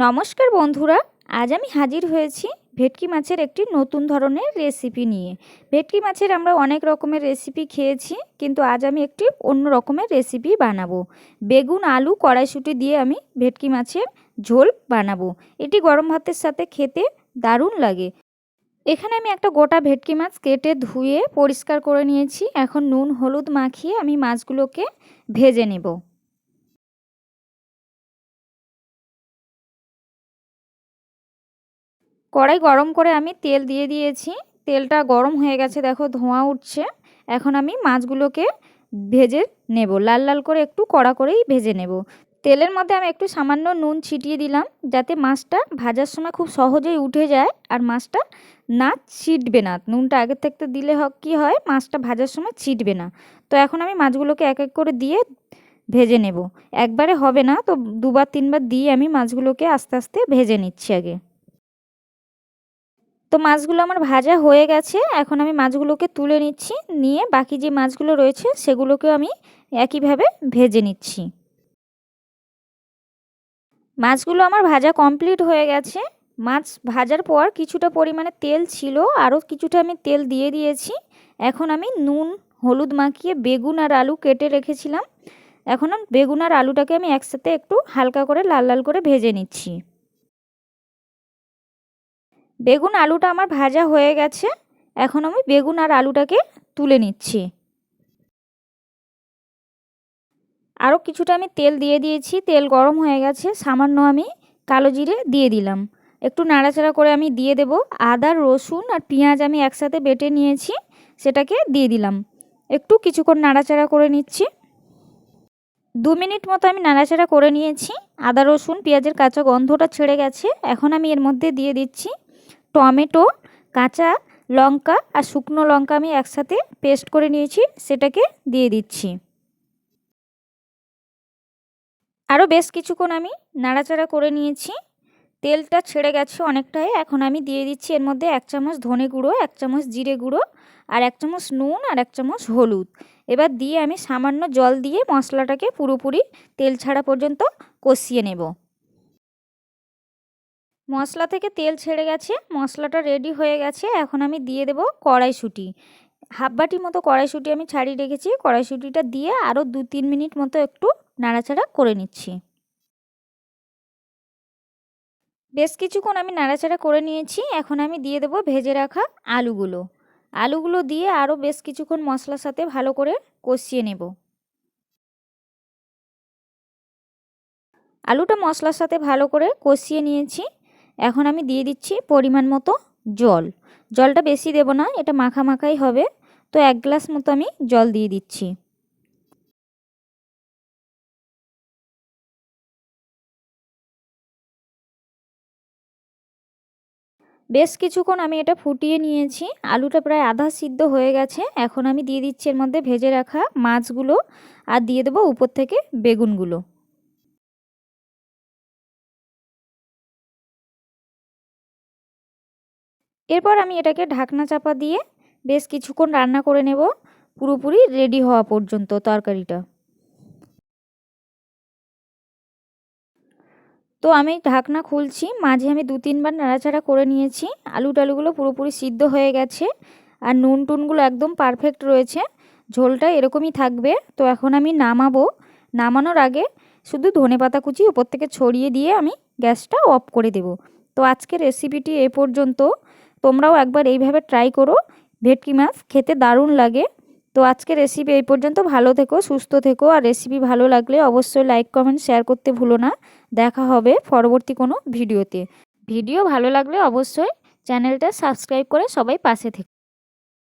নমস্কার বন্ধুরা, আজ আমি হাজির হয়েছি ভেটকি মাছের একটি নতুন ধরনের রেসিপি নিয়ে। ভেটকি মাছের আমরা অনেক রকমের রেসিপি খেয়েছি, কিন্তু আজ আমি একটি অন্য রকমের রেসিপি বানাবো। বেগুন আলু কড়াইশুঁটি দিয়ে আমি ভেটকি মাছের ঝোল বানাবো। এটি গরম ভাতের সাথে খেতে দারুণ লাগে। এখানে আমি একটা গোটা ভেটকি মাছ কেটে ধুয়ে পরিষ্কার করে নিয়েছি। এখন নুন হলুদ মাখিয়ে আমি মাছগুলোকে ভেজে নেব। কড়াই গরম করে আমি তেল দিয়ে দিয়েছি। তেলটা গরম হয়ে গেছে, দেখো ধোঁয়া উঠছে। এখন আমি মাছগুলোকে ভেজে নেব, লাল লাল করে একটু কড়া করেই ভেজে নেব। তেলের মধ্যে আমি একটু সামান্য নুন ছিটিয়ে দিলাম, যাতে মাছটা ভাজার সময় খুব সহজেই উঠে যায় আর মাছটা না ছিটবে না। নুনটা আগের থেকে দিলে কী হয়, মাছটা ভাজার সময় ছিটবে না। তো এখন আমি মাছগুলোকে এক এক করে দিয়ে ভেজে নেব। একবারে হবে না, তো দুবার তিনবার দিয়ে আমি মাছগুলোকে আস্তে আস্তে ভেজে নিচ্ছি আগে। তো মাছগুলো আমার ভাজা হয়ে গেছে। এখন আমি মাছগুলোকে তুলে নিচ্ছি, নিয়ে বাকি যে মাছগুলো রয়েছে সেগুলোকেও আমি একইভাবে ভেজে নিচ্ছি। মাছগুলো আমার ভাজা কমপ্লিট হয়ে গেছে। মাছ ভাজার পর কিছুটা পরিমাণে তেল ছিল, আরও কিছুটা আমি তেল দিয়ে দিয়েছি। এখন আমি নুন হলুদ মাখিয়ে বেগুন আর আলু কেটে রেখেছিলাম। এখন বেগুন আর আলুটাকে আমি একসাথে একটু হালকা করে লাল লাল করে ভেজে নিচ্ছি। বেগুন আলুটা আমার ভাজা হয়ে গেছে। এখন আমি বেগুন আর আলুটাকে তুলে নিচ্ছি। আরও কিছুটা আমি তেল দিয়ে দিয়েছি। তেল গরম হয়ে গেছে, সামান্য আমি কালো জিরে দিয়ে দিলাম। একটু নাড়াচাড়া করে আমি দিয়ে দেব আদা রসুন আর পেঁয়াজ আমি একসাথে বেটে নিয়েছি, সেটাকে দিয়ে দিলাম। একটু কিছুক্ষণ নাড়াচাড়া করে নিচ্ছি। 2 মিনিট মতো আমি নাড়াচাড়া করে নিয়েছি। আদা রসুন পেঁয়াজের কাঁচা গন্ধটা ছেড়ে গেছে। এখন আমি এর মধ্যে দিয়ে দিচ্ছি টমেটো, কাঁচা লঙ্কা আর শুকনো লঙ্কা আমি একসাথে পেস্ট করে নিয়েছি, সেটাকে দিয়ে দিচ্ছি। আরও বেশ কিছুক্ষণ আমি নাড়াচাড়া করে নিয়েছি। তেলটা ছেড়ে গেছে অনেকটাই। এখন আমি দিয়ে দিচ্ছি এর মধ্যে 1 চামচ ধনে গুঁড়ো, 1 চামচ জিরে গুঁড়ো আর 1 চামচ নুন আর 1 চামচ হলুদ। এবার দিয়ে আমি সামান্য জল দিয়ে মশলাটাকে পুরোপুরি তেল ছাড়া পর্যন্ত কষিয়ে নেব। মশলা থেকে তেল ছেড়ে গেছে, মশলাটা রেডি হয়ে গেছে। এখন আমি দিয়ে দেব কড়াইশুঁটি। হাফ বাটি মতো কড়াইশুঁটি আমি ছাড়িয়ে রেখেছি। কড়াইশুঁটিটা দিয়ে আরও 2-3 মিনিট মতো একটু নাড়াচাড়া করে নিচ্ছি। বেশ কিছুক্ষণ আমি নাড়াচাড়া করে নিয়েছি। এখন আমি দিয়ে দেব ভেজে রাখা আলুগুলো। আলুগুলো দিয়ে আরও বেশ কিছুক্ষণ মশলার সাথে ভালো করে কষিয়ে নেব। আলুটা মশলার সাথে ভালো করে কষিয়ে নিয়েছি। এখন আমি দিয়ে দিচ্ছি পরিমাণ মতো জল। জলটা বেশি দেব না, এটা মাখা মাখাই হবে। তো 1 গ্লাস মতো আমি জল দিয়ে দিচ্ছি। বেশ কিছুক্ষণ আমি এটা ফুটিয়ে নিয়েছি। আলুটা প্রায় আধা সিদ্ধ হয়ে গেছে। এখন আমি দিয়ে দিচ্ছি এর মধ্যে ভেজে রাখা মাছগুলো আর দিয়ে দেবো উপর থেকে বেগুনগুলো। এরপর আমি এটাকে ঢাকনা চাপা দিয়ে বেশ কিছুক্ষণ রান্না করে নেব, পুরোপুরি রেডি হওয়া পর্যন্ত তরকারিটা। তো আমি ঢাকনা খুলছি, মাঝে আমি 2-3 বার নাড়াচাড়া করে নিয়েছি। আলু টালুগুলো পুরোপুরি সিদ্ধ হয়ে গেছে আর নুন টুনগুলো একদম পারফেক্ট রয়েছে। ঝোলটা এরকমই থাকবে। তো এখন আমি নামাবো। নামানোর আগে শুধু ধনেপাতা কুচি ওপর থেকে ছড়িয়ে দিয়ে আমি গ্যাসটা অফ করে দেব। তো আজকের রেসিপিটি এ পর্যন্ত। তোমরাও একবার এইভাবে ট্রাই করো। ভেটকি মাছ খেতে দারুণ লাগে। তো আজকের রেসিপি এই পর্যন্ত। ভালো থেকো, সুস্থ থেকো। আর রেসিপি ভালো লাগলে অবশ্যই লাইক কমেন্ট শেয়ার করতে ভুলো না। দেখা হবে পরবর্তী কোনো ভিডিওতে। ভিডিও ভালো লাগলে অবশ্যই চ্যানেলটা সাবস্ক্রাইব করে সবাই পাশে থেকো।